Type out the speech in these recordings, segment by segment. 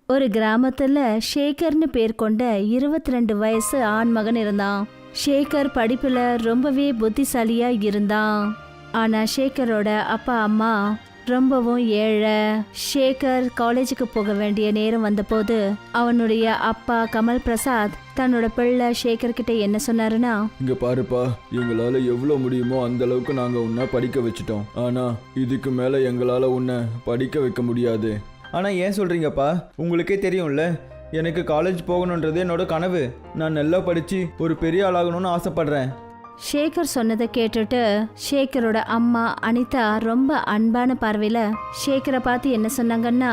ஒரு கிராமத்துல ஷேகர்னு பேர் கொண்ட 22 வயசு ஆண் மகன் இருந்தான். ஷேகர் படிப்புல ரொம்பவே புத்திசாலியா இருந்தான். ஆனா ஷேகரோட அப்பா அம்மா ரொம்பவும் ஏழை. ஷேகர் காலேஜுக்கு போக வேண்டிய நேரம் வந்தபோது அவனுடைய அப்பா கமல் பிரசாத் தன்னோட பிள்ளை ஷேகர் கிட்ட என்ன சொன்னாருன்னா, இங்க பாருப்பா, எங்களால எவ்வளவு முடியுமோ அந்த அளவுக்கு நாங்க உன்னை படிக்க வச்சுட்டோம். ஆனா இதுக்கு மேல எங்களால உன்னை படிக்க வைக்க முடியாது. ஆனா ஏன் சொல்றீங்கப்பா? உங்களுக்கே தெரியும்ல, எனக்கு காலேஜ் போகணுன்றது என்னோட கனவு. நான் நல்லா படிச்சு ஒரு பெரிய ஆளாகணும்னு ஆசைப்படுறேன். ஷேகர் சொன்னதை கேட்டுட்டு ஷேகரோட அம்மா அனிதா ரொம்ப அன்பான பார்வையில ஷேகரை பார்த்து என்ன சொன்னாங்கன்னா,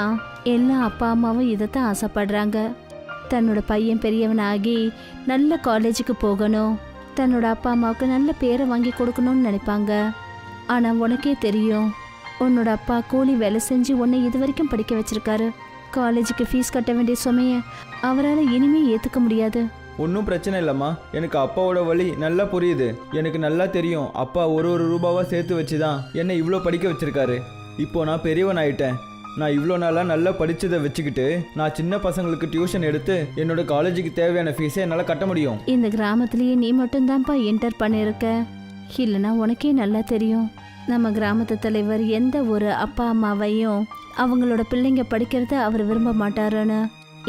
எல்லா அப்பா அம்மாவும் இதைத்தான் ஆசைப்படுறாங்க. தன்னோட பையன் பெரியவனாகி நல்ல காலேஜுக்கு போகணும், தன்னோட அப்பா அம்மாவுக்கு நல்ல பேரை வாங்கி கொடுக்கணும்னு நினைப்பாங்க. ஆனா உனக்கே தெரியும், உன்னோட அப்பா கூலி வேலை செஞ்சு உன்னை இது வரைக்கும் படிக்க வச்சிருக்காரு. காலேஜுக்கு ஃபீஸ் கட்ட வேண்டிய சுமைய அவரால் இனிமே ஏத்துக்க முடியாது. ஒன்றும் பிரச்சனை இல்லைம்மா, எனக்கு அப்பாவோட வழி நல்லா புரியுது. எனக்கு நல்லா தெரியும், அப்பா ஒரு ரூபாவா சேர்த்து வச்சு தான் என்னை இவ்வளோ படிக்க வச்சிருக்காரு. இப்போ நான் பெரியவன் ஆயிட்டேன். நான் இவ்வளோ நாளாக நல்லா படித்ததை வச்சுக்கிட்டு நான் சின்ன பசங்களுக்கு டியூஷன் எடுத்து என்னோட காலேஜுக்கு தேவையான ஃபீஸை என்னால் கட்ட முடியும். இந்த கிராமத்துலேயே நீ மட்டும்தான்ப்பா என்டர் பண்ணியிருக்க. இல்லைன்னா உனக்கே நல்லா தெரியும், நம்ம கிராமத்து தலைவர் எந்த ஒரு அப்பா அம்மாவையும் அவங்களோட பிள்ளைங்க படிக்கிறத அவர் விரும்ப மாட்டாருன்னு.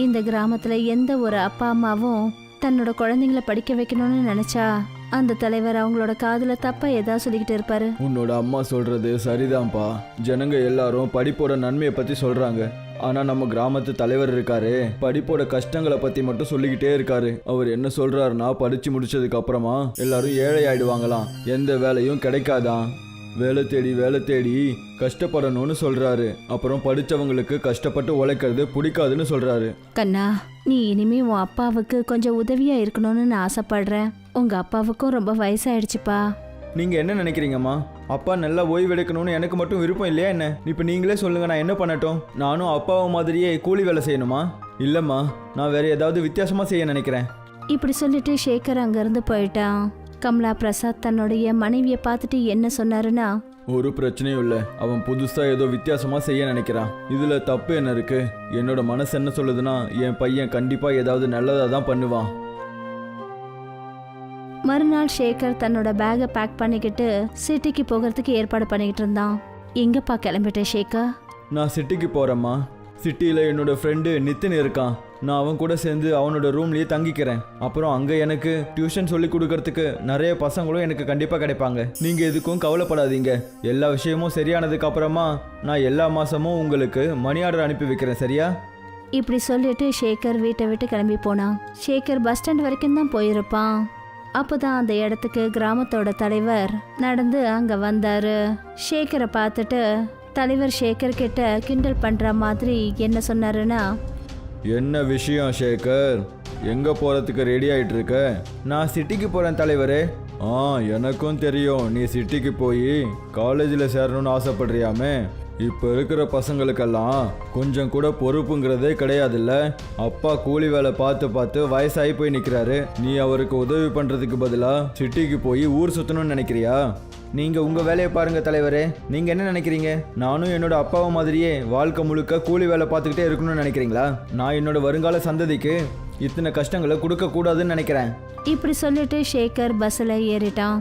இந்த கிராமத்துல எந்த ஒரு அப்பா அம்மாவும் தன்னோட குழந்தைங்கள படிக்க வைக்கணும்னு நினைச்சா அந்த தலைவர் அவங்களோட காதுல தப்பா ஏதாவது சொல்லிக்கிட்டு இருப்பாரு. உன்னோட அம்மா சொல்றது சரிதான்ப்பா. ஜனங்க எல்லாரும் படிப்போட நன்மையை பத்தி சொல்றாங்க. ஆனா நம்ம கிராமத்து தலைவர் இருக்காரு, படிப்போட கஷ்டங்களை பத்தி மட்டும் சொல்லிக்கிட்டே இருக்காரு. அவர் என்ன சொல்றாருன்னா, படிச்சு முடிச்சதுக்கு அப்புறமா எல்லாரும் ஏழை ஆயிடுவாங்களாம், எந்த வேலையும் கிடைக்காதான், வேலை தேடி கஷ்டப்படணும்னு சொல்றாரு. அப்புறம் படிச்சவங்களுக்கு கஷ்டப்பட்டு உழைக்கிறது பிடிக்காதுன்னு சொல்றாரு. கண்ணா, நீ இனிமே உன் அப்பாவுக்கு கொஞ்சம் உதவியா இருக்கணும்னு நான் ஆசைப்படுறேன். உங்க அப்பாவுக்கும் ரொம்ப வயசாயிடுச்சுப்பா. நீங்கள் என்ன நினைக்கிறீங்கம்மா? அப்பா நல்லா ஓய்வெடுக்கணும்னு எனக்கு மட்டும் விருப்பம் இல்லையா என்ன? இப்போ நீங்களே சொல்லுங்கள், நான் என்ன பண்ணட்டும்? நானும் அப்பாவை மாதிரியே கூலி வேலை செய்யணுமா? இல்லைம்மா, நான் வேற ஏதாவது வித்தியாசமாக செய்ய நினைக்கிறேன். இப்படி சொல்லிட்டு ஷேகர் அங்கிருந்து போயிட்டான். கமலா பிரசாத் தன்னுடைய மனைவியை பார்த்துட்டு என்ன சொன்னாருன்னா, ஒரு பிரச்சனையும் இல்லை, அவன் புதுசா ஏதோ வித்தியாசமா செய்ய நினைக்கிறான். இதுல தப்பு என்ன இருக்கு? என்னோட மனசு என்ன சொல்லுதுன்னா, என் பையன் கண்டிப்பா ஏதாவது நல்லதா தான் பண்ணுவான். மறுநாள் ஷேகர் தன்னோட பேக்கை பேக் பண்ணிக்கிட்டு சிட்டிக்கு போகிறதுக்கு ஏற்பாடு பண்ணிக்கிட்டு இருந்தான். எங்கப்பா கிளம்பிட்ட ஷேகர்? நான் சிட்டிக்கு போறேம்மா. சிட்டியில் என்னோட ஃப்ரெண்டு நித்தின் இருக்கான். நான் அவன் கூட சேர்ந்து அவனோட ரூம்லேயே தங்கிக்கிறேன். அப்புறம் அங்கே எனக்கு டியூஷன் சொல்லி கொடுக்கறதுக்கு நிறைய பசங்களும் எனக்கு கண்டிப்பாக கிடைப்பாங்க. நீங்கள் எதுக்கும் கவலைப்படாதீங்க. எல்லா விஷயமும் சரியானதுக்கு அப்புறமா நான் எல்லா மாதமும் உங்களுக்கு மணி ஆர்டர் அனுப்பி வைக்கிறேன், சரியா? இப்படி சொல்லிட்டு ஷேகர் வீட்டை விட்டு கிளம்பி போனான். ஷேகர் பஸ் ஸ்டாண்ட் வரைக்கும் தான் போயிருப்பான். அப்போதான் அந்த இடத்துக்கு கிராமத்தோட தலைவர் நடந்து அங்கே வந்தாரு. ஷேகரை பார்த்துட்டு தலைவர் ஷேகர் கிட்ட கிண்டல் பண்ற மாதிரி என்ன சொன்னாருன்னா, என்ன விஷயம் ஷேகர்? எங்கே போகிறதுக்கு ரெடி ஆகிட்டு இருக்க? நான் சிட்டிக்கு போகிறேன் தலைவரே. எனக்கும் தெரியும், நீ சிட்டிக்கு போய் காலேஜில் சேரணும்னு ஆசைப்படுறியாமே. இப்போ இருக்கிற பசங்களுக்கெல்லாம் கொஞ்சம் கூட பொறுப்புங்கிறதே கிடையாதுல்ல. அப்பா கூலி வேலை பார்த்து வயசாகி போய் நிற்கிறாரு. நீ அவருக்கு உதவி பண்ணுறதுக்கு பதிலாக சிட்டிக்கு போய் ஊர் சுற்றணும்னு நினைக்கிறியா? நீங்கள் உங்கள் வேலையை பாருங்கள் தலைவரே. நீங்கள் என்ன நினைக்கிறீங்க? நானும் என்னோட அப்பாவை மாதிரியே வாழ்க்கை முழுக்க கூலி வேலை பார்த்துக்கிட்டே இருக்கணும்னு நினைக்கிறீங்களா? நான் என்னோட வருங்கால சந்ததிக்கு இத்தனை கஷ்டங்களை கொடுக்கக்கூடாதுன்னு நினைக்கிறேன். இப்படி சொல்லிட்டு ஷேகர் பஸ்ஸில் ஏறிட்டான்.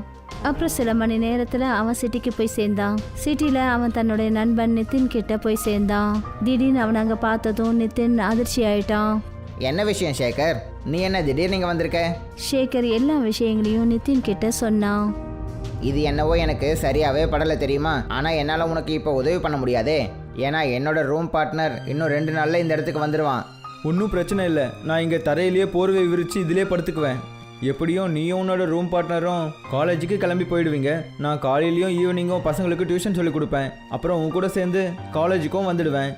அப்புறம் சில மணி நேரத்தில் அவன் சிட்டிக்கு போய் சேர்ந்தான். சிட்டியில் அவன் தன்னுடைய நண்பன் நிதின் கிட்ட போய் சேர்ந்தான். திடீர்னு அவன் அங்கே பார்த்ததும் நிதின் அதிர்ச்சி ஆயிட்டான். என்ன விஷயம் ஷேகர்? நீ என்ன திடீர்னு இங்கே வந்திருக்க? ஷேகர் எல்லா விஷயங்களையும் நிதின் கிட்ட சொன்னான். இது என்னவோ எனக்கு சரியாகவே படலை தெரியுமா. ஆனால் என்னால் உனக்கு இப்போ உதவி பண்ண முடியாதே. ஏன்னா என்னோட ரூம் பார்ட்னர் இன்னும் 2 நாளில் இந்த இடத்துக்கு வந்துடுவான். ஒன்றும் பிரச்சனை இல்லை, நான் இங்கே தரையிலேயே போர்வை விரித்து இதிலே படுத்துக்குவேன். எப்படியும் நீயும் உன்னோட ரூம் பார்ட்னரும் காலேஜுக்கு கிளம்பி போயிடுவீங்க. நான் காலையிலையும் ஈவினிங்கும் பசங்களுக்கு டியூஷன் சொல்லி கொடுப்பேன். அப்புறம் உன் கூட சேர்ந்து காலேஜுக்கும் வந்துடுவேன்.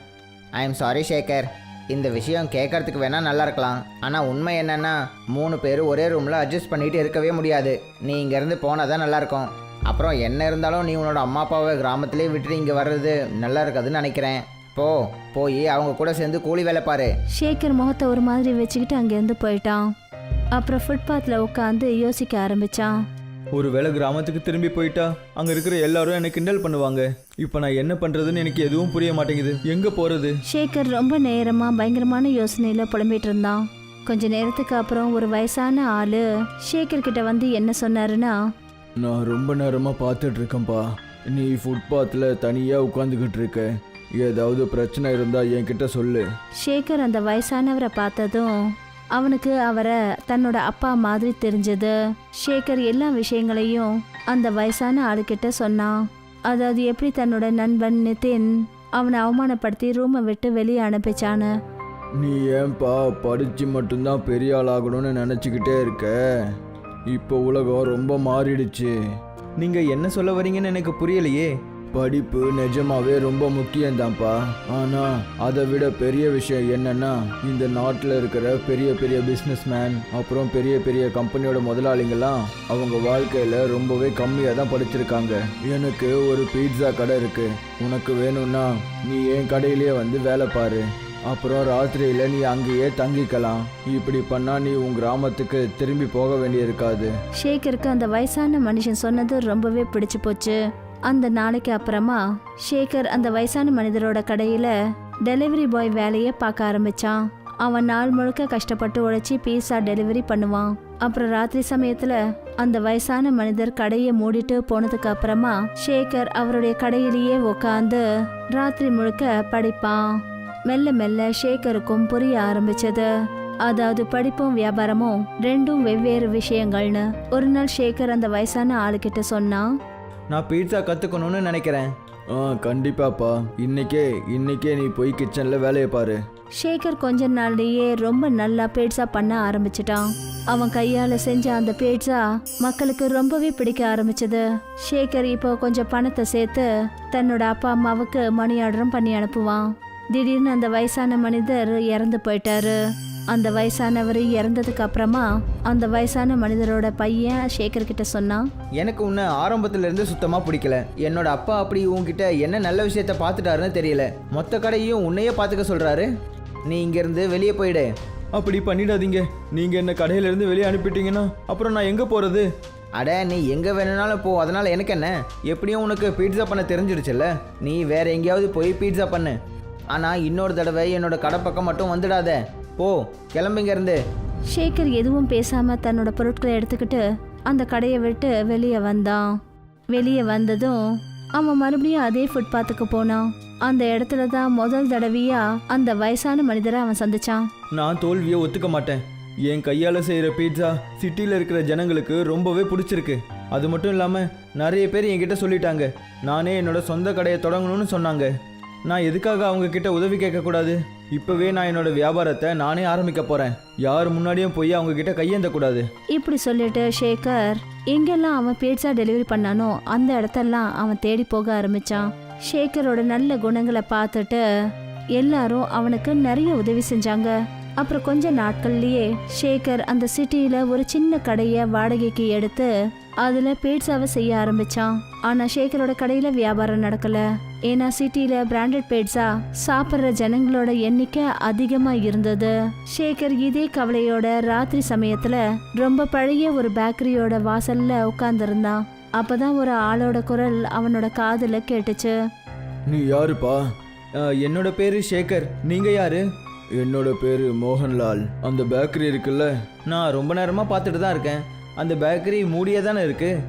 ஐ எம் சாரி ஷேகர், இந்த விஷயம் கேட்கறதுக்கு வேணால் நல்லா இருக்கலாம். ஆனால் உண்மை என்னென்னா 3 பேர் ஒரே ரூமில் அட்ஜஸ்ட் பண்ணிட்டு இருக்கவே முடியாது. நீ இங்கேருந்து போனால் தான் நல்லாயிருக்கும். அப்புறம் என்ன இருந்தாலும் நீ உன்னோட அம்மா அப்பாவை கிராமத்திலே விட்டுட்டு இங்கே வர்றது நல்லா இருக்காதுன்னு நினைக்கிறேன். போய் அவங்க கூட சேர்ந்து கூலி வேலை பாரு. ஷேகர் முகத்தை ஒரு மாதிரி வச்சுக்கிட்டு அங்கேருந்து போயிட்டான். அப்புறம் ஃபுட்பாத்தில் உட்காந்து யோசிக்க ஆரம்பிச்சான். ஒருவேளை கிராமத்துக்கு திரும்பி போயிட்டா அங்கே இருக்கிற எல்லாரும் என்னை கிண்டல் பண்ணுவாங்க. இப்போ நான் என்ன பண்ணுறதுன்னு எனக்கு எதுவும் புரிய மாட்டேங்குது. எங்கே போகிறது? ஷேகர் ரொம்ப நேரமா பயங்கரமான யோசனையில புலம்பிட்டு இருந்தான். கொஞ்ச நேரத்துக்கு அப்புறம் ஒரு வயசான ஆளு ஷேகர் கிட்ட வந்து என்ன சொன்னாருன்னா, நான் ரொம்ப நேரமாக பார்த்துட்டு இருக்கேன்ப்பா. நீ ஃபுட்பாத்தில் தனியாக உட்காந்துக்கிட்டு இருக்க. ஏதாவது பிரச்சனை இருந்தால் என்கிட்ட சொல்லு. ஷேகர் அந்த வயசானவரை பார்த்ததும் அவனுக்கு அவரை தன்னோட அப்பா மாதிரி தெரிஞ்சது. ஷேகர் எல்லா விஷயங்களையும் அந்த வயசான ஆளுக்கிட்ட சொன்னான். அதாவது எப்படி தன்னோட நண்பன் நிதின் அவனை அவமானப்படுத்தி ரூமை விட்டு வெளியே அனுப்பிச்சான்னு. நீ ஏன்பா படித்து மட்டும்தான் பெரிய ஆள் ஆகணும்னு நினச்சிக்கிட்டே இருக்க? இப்போ உலகம் ரொம்ப மாறிடுச்சு. நீங்கள் என்ன சொல்ல வரீங்கன்னு எனக்கு புரியலையே. படிப்பு நிஜமாவே ரொம்ப முக்கியம்தான்ப்பா. ஆனால் அதை விட பெரிய விஷயம் என்னன்னா, இந்த நாட்டில் இருக்கிற பெரிய பெரிய பிஸ்னஸ்மேன் அப்புறம் பெரிய பெரிய கம்பெனியோட முதலாளிங்கெல்லாம் அவங்க வாழ்க்கையில் ரொம்பவே கம்மியாக தான் படிச்சிருக்காங்க. எனக்கு ஒரு பீட்சா கடை இருக்கு. உனக்கு வேணும்னா நீ என் கடையிலேயே வந்து வேலை பாரு. அப்புறம் ராத்திரியில் நீ அங்கேயே தங்கிக்கலாம். இப்படி பண்ணால் நீ உன் கிராமத்துக்கு திரும்பி போக வேண்டியிருக்காது. ஷேகருக்கு அந்த வயசான மனுஷன் சொன்னது ரொம்பவே பிடிச்சு போச்சு. அந்த நாளைக்கு அப்புறமா ஷேகர் அந்த வயசான மனிதரோட கடையில டெலிவரி பாய் வேலையை பார்க்க ஆரம்பிச்சான். அவன் நாள் முழுக்க கஷ்டப்பட்டு உழைச்சி பீஸா டெலிவரி பண்ணுவான். அப்புறம் ராத்திரி சமயத்துல அந்த வயசான மனிதர் கடையை மூடிட்டு போனதுக்கு அப்புறமா ஷேகர் அவருடைய கடையிலேயே உக்காந்து ராத்திரி முழுக்க படிப்பான். மெல்ல மெல்ல ஷேகருக்கும் புரிய ஆரம்பிச்சது. அதாவது படிப்பும் வியாபாரமும் ரெண்டும் வெவ்வேறு விஷயங்கள்னு. ஒரு நாள் ஷேகர் அந்த வயசான ஆளுக்கிட்ட சொன்னான், நான் பீட்சா கற்றுக்கணும்னு நினைக்கிறேன். கண்டிப்பாப்பா. இன்னைக்கே நீ போய் கிச்சனில் வேலையை பாரு. ஷேகர் கொஞ்ச நாள்லயே ரொம்ப நல்லா பீட்சா பண்ண ஆரம்பிச்சிட்டான். அவன் கையால செஞ்ச அந்த பீட்சா மக்களுக்கு ரொம்பவே பிடிக்க ஆரம்பிச்சது. ஷேகர் இப்போ கொஞ்சம் பணத்தை சேர்த்து தன்னோட அப்பா அம்மாவுக்கு மணி ஆர்டரும் பண்ணி அனுப்புவான். திடீர்னு அந்த வயசான மனிதர் இறந்து போயிட்டாரு. அந்த வயசானவர் இறந்ததுக்கு அப்புறமா அந்த வயசான மனிதரோட பையன் ஷேகர் கிட்ட சொன்னான், எனக்கு உன்னை ஆரம்பத்திலேருந்து சுத்தமாக பிடிக்கல. என்னோட அப்பா அப்படி உன்கிட்ட என்ன நல்ல விஷயத்த பார்த்துட்டாருன்னு தெரியல. மொத்த கடையும் உன்னையே பார்த்துக்க சொல்கிறாரு. நீ இங்கேருந்து வெளியே போயிடு. அப்படி பண்ணிடாதீங்க. நீங்கள் என்ன கடையிலேருந்து வெளியே அனுப்பிட்டீங்கன்னா அப்புறம் நான் எங்கே போகிறது? அட, நீ எங்கே வேணும்னாலும் போ. அதனால் எனக்கு என்ன? எப்படியும் உனக்கு பீட்சா பண்ண தெரிஞ்சிடுச்சுல்ல. நீ வேற எங்கேயாவது போய் பீட்சா பண்ணு. ஆனால் இன்னொரு தடவை என்னோட கடை பக்கம் மட்டும் வந்துடாத. போ, கிளம்புங்க இருந்து. ஷேகர் எதுவும் பேசாம தன்னோட பொருட்களை எடுத்துக்கிட்டு அந்த கடையை விட்டு வெளியே வந்தான். வெளியே வந்ததும் அவன் மறுபடியும் அதே ஃபுட்பாத்துக்கு போனான். அந்த இடத்துல தான் முதல் தடவையா அந்த வயசான மனிதரை அவன் சந்திச்சான். நான் தோல்வியை ஒத்துக்க மாட்டேன். என் கையால் செய்கிற பீட்சா சிட்டியில் இருக்கிற ஜனங்களுக்கு ரொம்பவே பிடிச்சிருக்கு. அது மட்டும் இல்லாமல் நிறைய பேர் என்கிட்ட சொல்லிட்டாங்க நானே என்னோட சொந்த கடையை தொடங்கணும்னு சொன்னாங்க. நான் எதுக்காக அவங்க கிட்ட உதவி கேட்கக்கூடாது? இப்போவே நான் என்னோட வியாபாரத்தை நானே ஆரம்பிக்க போகிறேன். யார் முன்னாடியும் போய் அவங்க கிட்ட கையேந்தக்கூடாது. இப்படி சொல்லிட்டு ஷேகர் எங்கெல்லாம் அவன் பீட்சா டெலிவரி பண்ணானோ அந்த இடத்தெல்லாம் அவன் தேடி போக ஆரம்பிச்சான். ஷேகரோட நல்ல குணங்களை பார்த்துட்டு எல்லாரும் அவனுக்கு நிறைய உதவி செஞ்சாங்க. அப்புறம் கொஞ்ச நாட்கள்லயே ஷேகர் அந்த சிட்டியில ஒரு சின்ன கடையை வாடகைக்கு எடுத்து அதுல பீட்சாவை செய்ய ஆரம்பிச்சான். ஆனா ஷேகரோட கடையில வியாபாரம் நடக்கல. ஏன்னா சிட்டியில பிராண்டட் பீட்சா சாப்பிட்ற ஜனங்களோட எண்ணிக்கை அதிகமா இருந்தது. ஷேகர் இதே கவலையோட ராத்திரி சமயத்துல ரொம்ப பழைய ஒரு பேக்கரியோட வாசல்ல உட்கார்ந்துருந்தான். அப்பதான் ஒரு ஆளோட குரல் அவனோட காதுல கேட்டுச்சு. நீ யாருப்பா? என்னோட பேரு ஷேகர். நீங்கள் யாரு? என்னோட பேர் மோகன்லால். அந்த பேக்கரி இருக்குல்ல, நான் ரொம்ப நேரமாக பார்த்துட்டு தான் இருக்கேன். அந்த பேக்கரி மூடியே தானே இருக்குது.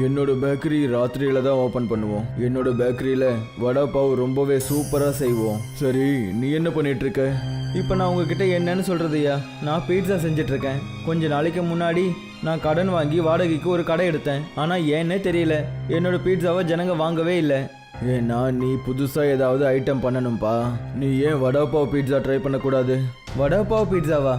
என்னோட பேக்கரி ராத்திரியில தான் ஓப்பன் பண்ணுவோம். என்னோட பேக்கரியில் வடை பாவ் ரொம்பவே சூப்பராக செய்வோம். சரி, நீ என்ன பண்ணிட்டு இருக்க? இப்போ நான் உங்ககிட்ட என்னன்னு சொல்கிறதுயா, நான் பீட்சா செஞ்சிட்ருக்கேன். கொஞ்ச நாளைக்கு முன்னாடி நான் கடன் வாங்கி வாடகைக்கு ஒரு கடை எடுத்தேன். ஆனால் ஏன்னே தெரியல என்னோட பீட்சாவை ஜனங்க வாங்கவே இல்லை. ஏன்னா நீ புதுசாக ஏதாவது ஐட்டம் பண்ணணும்ப்பா. நீ ஏன் வடை பாவ் பீட்சா ட்ரை பண்ணக்கூடாது? வடை பாவ் பீட்சாவா?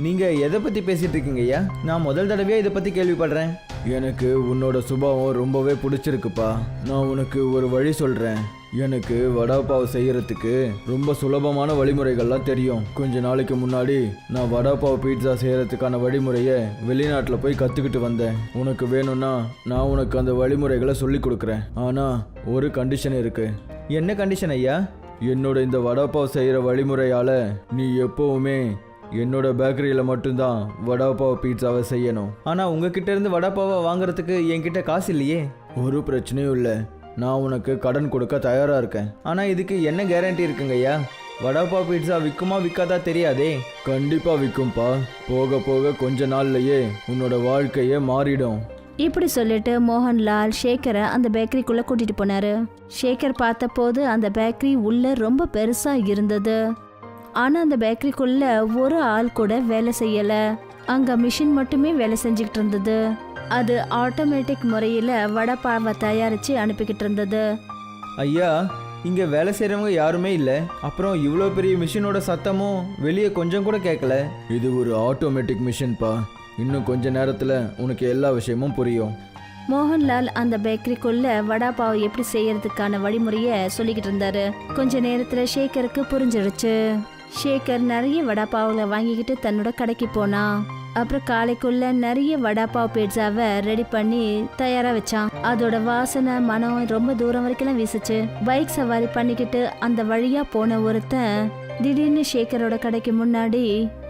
நீங்கள் எதை பற்றி பேசிகிட்டு இருக்கீங்கய்யா? நான் முதல் தடவையாக இதை பற்றி கேள்விப்படுறேன். எனக்கு உன்னோட சுபாவம் ரொம்பவே பிடிச்சிருக்குப்பா. நான் உனக்கு ஒரு வழி சொல்கிறேன். எனக்கு வடை பாவ் செய்யறதுக்கு ரொம்ப சுலபமான வழிமுறைகள்லாம் தெரியும். கொஞ்ச நாளைக்கு முன்னாடி நான் வடை பாவ் பீட்சா செய்யறதுக்கான வழிமுறையை வெளிநாட்டில் போய் கற்றுக்கிட்டு வந்தேன். உனக்கு வேணும்னா நான் உனக்கு அந்த வழிமுறைகளை சொல்லி கொடுக்குறேன். ஆனால் ஒரு கண்டிஷன் இருக்கு. என்ன கண்டிஷன் ஐயா? என்னோட இந்த வடை பாவ் செய்கிற வழிமுறையால் நீ எப்போவுமே என்னோட பேக்கரியில் மட்டும்தான் வடா பாவ் பீட்சாவை செய்யணும். ஆனால் உங்ககிட்ட இருந்து வடாப்பாவை வாங்குறதுக்கு என்கிட்ட காசு இல்லையே. ஒரு பிரச்சனையும் இல்லை, நான் உனக்கு கடன் கொடுக்க தயாராக இருக்கேன். ஆனால் இதுக்கு என்ன கேரண்டி இருக்குங்க ஐயா? வடாப்பாவ் பீட்சா விற்குமா விற்காதா தெரியாதே. கண்டிப்பாக விற்கும்பா. போக போக கொஞ்ச நாள்லயே உன்னோட வாழ்க்கையே மாறிடும். இப்படி சொல்லிட்டு மோகன்லால் ஷேக்கரை அந்த பேக்கரிக்குள்ள கூட்டிட்டு போனாரு. ஷேக்கர் பார்த்தபோது அந்த பேக்கரி உள்ள ரொம்ப பெருசா இருந்தது. ஆனா அந்த பேக்கரிக்குள்ள ஒரு ஆள் கூட வேலை செய்யல. அங்க மிஷின் மட்டுமே வேலை செஞ்சுக்கிட்டு இருந்தது. அது ஆட்டோமேட்டிக் முறையில வடைப்பாவை தயாரிச்சு அனுப்பிக்கிட்டு இருந்தது. ஐயா, இங்கே வேலை செய்கிறவங்க யாருமே இல்லை. அப்புறம் இவ்வளோ பெரிய மிஷினோட சத்தமும் வெளியே கொஞ்சம் கூட கேட்கல. இது ஒரு ஆட்டோமேட்டிக் மிஷின்பா. இன்னும் கொஞ்ச நேரத்தில் உனக்கு எல்லா விஷயமும் புரியும். மோகன்லால் அந்த பேக்கரிக்குள்ள வடாப்பாவை எப்படி செய்யறதுக்கான வழிமுறைய சொல்லிக்கிட்டு இருந்தாரு. கொஞ்ச நேரத்துல ஷேக்கருக்கு புரிஞ்சிடுச்சு. ஷேக்கர் நிறைய வடாப்பாவுகளை வாங்கிக்கிட்டு தன்னோட கடைக்கு போனான். அப்புறம் காலைக்குள்ள நிறைய வடாப்பாவ் பீட்சாவை ரெடி பண்ணி தயாரா வச்சான். அதோட வாசனை மனம் ரொம்ப தூரம் வரைக்கும் வீசுச்சு. பைக் சவாரி பண்ணிக்கிட்டு அந்த வழியா போன ஒருத்தன் திடீர்னு ஷேக்கரோட கடைக்கு முன்னாடி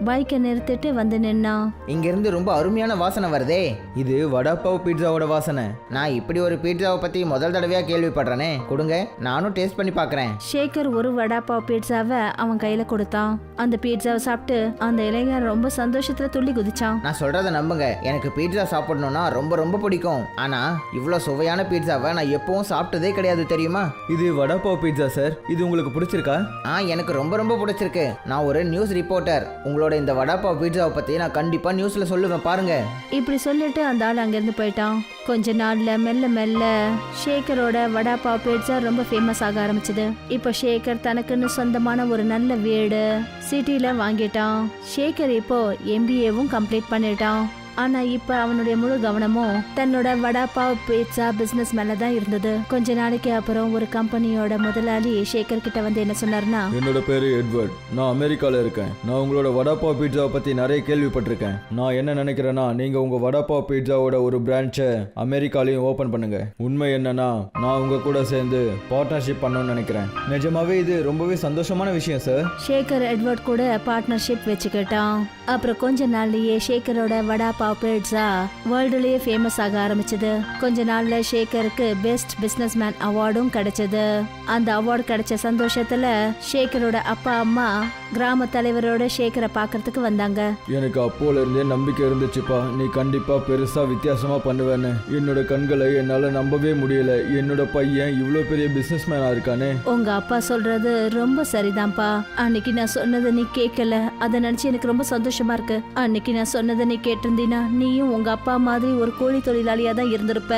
பைக்கை நிறுத்திட்டு வந்து நின்னான். இங்கிருந்து ரொம்ப அருமையான வாசனை வருதே. இது வடாப்பாவ் பீட்சாவோட வாசனை. நான் இப்படி ஒரு பீட்சாவை பற்றி முதல் தடவையாக கேள்விப்படுறேனே. கொடுங்க, நானும் டேஸ்ட் பண்ணி பார்க்குறேன். ஷேக்கர் ஒரு வடாப்பாவ் பீட்சாவை அவன் கையில கொடுத்தான். அந்த பீட்சாவை சாப்பிட்டு அந்த இளைஞன் ரொம்ப சந்தோஷத்துல துள்ளி குதிச்சான். நான் சொல்கிறத நம்புங்க, எனக்கு பீட்சா சாப்பிடணும்னா ரொம்ப ரொம்ப பிடிக்கும். ஆனால் இவ்வளோ சுவையான பீட்சாவை நான் எப்பவும் சாப்பிட்டதே கிடையாது தெரியுமா? இது வடாப்பாவ் பீட்சா சார். இது உங்களுக்கு பிடிச்சிருக்கா? எனக்கு ரொம்ப ரொம்ப பிடிச்சிருக்கு. நான் ஒரு நியூஸ் ரிப்போர்ட்டர். உங்களோட இந்த வடாப்பாவ் பீட்சாவை பற்றி நான் கண்டிப்பாக நியூஸில் சொல்லுவேன் பாருங்க. இப்படி சொல்லிட்டு அந்த ஆள் அங்கிருந்து போயிட்டான். கொஞ்ச நாள்ல மெல்ல மெல்ல ஷேக்கரோட வடாப்பாவ் பீட்சா ரொம்ப ஃபேமஸ் ஆக ஆரம்பிச்சது. இப்போ ஷேக்கர் தனக்குன்னு சொந்தமான ஒரு நல்ல வீடு சிட்டில வாங்கிட்டான். ஷேக்கர் இப்போ MBAவும் கம்ப்ளீட் பண்ணிட்டான். ஆனா இப்ப அவனுடைய முழு கவனமும் தன்னோட வடாப்பாவ் பீட்சா பிசினஸ் மேலதான் இருந்தது. கொஞ்ச நாளைக்கு அப்புறம் ஒரு கம்பெனியோட முதலாளி ஷேக்கர் கிட்ட வந்து என்ன சொன்னார்னா, என்னோட பேரு எட்வர்ட். நான் அமெரிக்கால இருக்கேன். நான் உங்களோட வடாப்பாவ் பீட்சாவை பத்தி நிறைய கேள்விப்பட்டிருக்கேன். நான் என்ன நினைக்கிறேன்னா, நீங்க உங்க வடாப்பாவ் பீட்சாவோட ஒரு பிரான்ச்சை அமெரிக்காலையும் ஓபன் பண்ணுங்க. உண்மை என்னன்னா, நான் உங்க கூட சேர்ந்து பார்ட்னர்ஷிப் பண்ணணும்னு நினைக்கிறேன். நிஜமாவே இது ரொம்பவே சந்தோஷமான விஷயம் சார். ஷேக்கர் எட்வர்ட் கூட பார்ட்னர்ஷிப் வச்சுக்கிட்டான். அப்புறம் கொஞ்ச நாள்லயே ஷேக்கரோட வடாப்பாவ் பீட்சா வேர்ல்டுலயே ஃபேமஸ் ஆக ஆரம்பிச்சது. கொஞ்ச நாள்ல ஷேக்கருக்கு பெஸ்ட் பிசினஸ் மேன் அவார்டும் கிடைச்சது. அந்த அவார்டு கிடைச்ச சந்தோஷத்துல ஷேக்கரோட அப்பா அம்மா கிராம தலைவரோட ஷேக்கரை பார்க்கறதுக்கு வந்தாங்க. எனக்கு அப்போல இருந்தே நம்பிக்கை இருந்துச்சுப்பா, நீ கண்டிப்பா பெருசா வித்தியாசமா பண்ணுவேன்னு. என்னோட கண்களை என்னால நம்பவே முடியல. என்னோட பையன் இவ்வளோ பெரிய பிசினஸ் மேனா இருக்கானே. உங்க அப்பா சொல்றது ரொம்ப சரிதான்ப்பா. அன்னைக்கு நான் சொன்னதை நீ கேட்கல. அதை நினைச்சு எனக்கு ரொம்ப சந்தோஷமா இருக்கு. அன்னைக்கு நான் சொன்னதை நீ கேட்டிருந்தீனா நீயும் உங்க அப்பா மாதிரி ஒரு கூலி தொழிலாளியா தான் இருந்திருப்ப.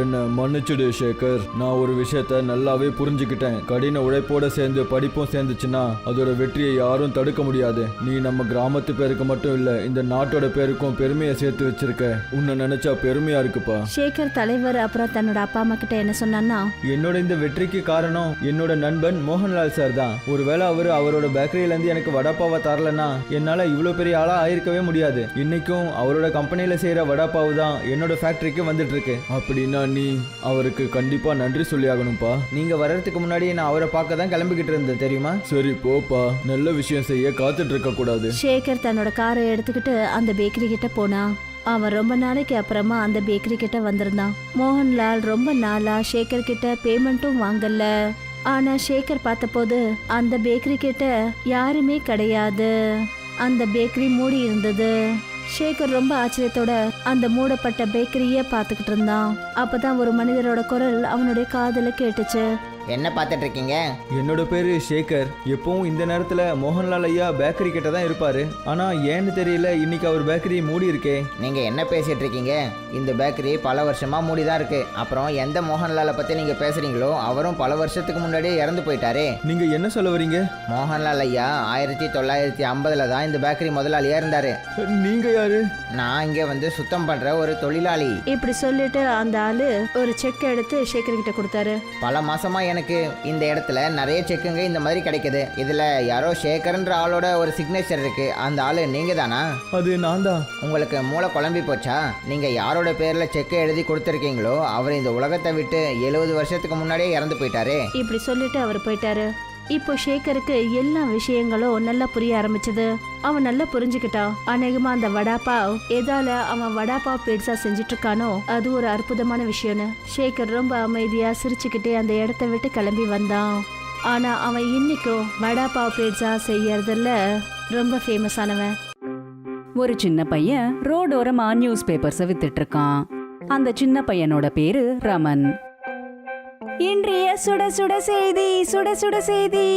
என்ன மன்னிச்சுடு ஷேகர். நான் ஒரு விஷயத்த நல்லாவே புரிஞ்சுக்கிட்டேன். கடின உழைப்போட சேர்ந்து படிப்பும் சேர்ந்துச்சுன்னா அதோட வெற்றியை யாரும் தடுக்க முடியாது. நீ நம்ம கிராமத்து பேருக்கு மட்டும் இல்ல, இந்த நாட்டோட பேருக்கும் பெருமையை சேர்த்து வச்சிருக்க. உன்னை நினைச்சா பெருமையா இருக்குப்பா. ஷேகர் தலைவர் அப்புறம் தன்னோட அப்பா அம்மா கிட்ட என்ன சொன்னான்னா, என்னோட இந்த வெற்றிக்கு காரணம் என்னோட நண்பன் மோகன்லால் சார் தான். ஒருவேளை அவரோட பேக்கரியில இருந்து எனக்கு வடாப்பாவை தரலன்னா என்னால இவ்வளோ பெரிய ஆளா ஆயிருக்கவே முடியாது. இன்னைக்கும் அவரோட கம்பெனியில செய்யற வடாப்பாவு தான் என்னோட ஃபேக்டரிக்கு வந்துட்டு இருக்கு. அப்படின்னா நீ அவருக்கு கண்டிப்பா நன்றி சொல்லி ஆகணும்ப்பா. நீங்க வர்றதுக்கு முன்னாடி நான் அவரை பார்க்க தான் கிளம்பிக்கிட்டு இருந்தேன் தெரியுமா? சரி போப்பா, நல்ல விஷயம் செய்ய காத்துட்டு இருக்க கூடாது. ஷேகர் தன்னோட காரை எடுத்துக்கிட்டு அந்த பேக்கரி கிட்ட போனான். அவன் ரொம்ப நாளைக்கு அப்புறமா அந்த பேக்கரி கிட்ட வந்திருந்தான். மோகன்லால் ரொம்ப நாளா ஷேகர் கிட்ட பேமெண்ட்டும் வாங்கல. ஆனா ஷேகர் பார்த்தபோது அந்த பேக்கரி கிட்ட யாருமே கிடையாது. அந்த பேக்கரி மூடி இருந்தது. ஷேகர் ரொம்ப ஆச்சரியத்தோட அந்த மூடப்பட்ட பேக்கரியை பார்த்துக்கிட்டு இருந்தான். அப்பதான் ஒரு மனிதரோட குரல் அவனுடைய காதுல கேட்டுச்சு. என்ன பார்த்துட்டு இருக்கீங்க? என்னோட பேரு ஷேகர். எப்பவும் இந்த நேரத்துல மோகன்லால் ஐயா பேக்கரி கிட்ட தான் இருப்பாரு. ஆனா ஏன்னு தெரியல, இன்னைக்கு அவர் பேக்கரி மூடி இருக்கே. நீங்க என்ன பேசிட்டு இருக்கீங்க? இந்த பேக்கரி பல வருஷமா மூடி தான் இருக்கு. அப்புறம் எந்த மோகன்லாலை பத்தி நீங்க பேசுறீங்களோ அவரும் பல வருஷத்துக்கு முன்னாடியே இறந்து போயிட்டாரே. நீங்க என்ன சொல்ல வரீங்க? மோகன்லால் ஐயா 1950 தான் இந்த பேக்கரி முதலாளியா இருந்தாரு. நீங்க யாரு? நான் இங்கே வந்து சுத்தம் பண்ற ஒரு தொழிலாளி. இப்படி சொல்லிட்டு அந்த ஆளு ஒரு செக் எடுத்து ஷேகர் கிட்ட கொடுத்தாரு. பல மாசமா எனக்கு இந்த இடத்துல நிறைய செக்குங்க இந்த மாதிரி கிடைக்குது. இதுல யாரோ ஷேகர்ன்ற ஆளோட ஒரு சிக்னேச்சர் இருக்கு. அந்த ஆளு நீங்க தானா? அது நான் தான். உங்களுக்கு மூளை குழம்பி போச்சா? நீங்க யாரோட பேர்ல செக்கை எழுதி கொடுத்துருக்கீங்களோ அவர் இந்த உலகத்தை விட்டு 70 வருஷத்துக்கு முன்னாடியே இறந்து போயிட்டாரு. இப்படி சொல்லிட்டு அவர் போயிட்டாரு. இப்போ ஷேகருக்கு எல்லா விஷயங்களும் நல்லா புரிய ஆரம்பிச்சது. அவன் நல்லா புரிஞ்சுக்கிட்டான். அநேகமா அந்த வடாபாவ் எதால அவன் வடாபாவ் பீட்சா செஞ்சுட்டு இருக்கானோ அது ஒரு அற்புதமான விஷயம்னு. சேகர் ரொம்ப அமைதியா சிரிச்சுக்கிட்டே அந்த இடத்த விட்டு கிளம்பி வந்தான். ஆனா அவன் இன்னைக்கும் வடாபாவ் பீட்சா செய்யறதுல ரொம்ப ஃபேமஸ் ஆனவன். ஒரு சின்ன பையன் ரோடோரமா நியூஸ் பேப்பர்ஸை வித்துட்டு இருக்கான். அந்த சின்ன பையனோட பேரு ரமன். இன்றைய சுட சுட செய்தி, சுட சுட செய்தி.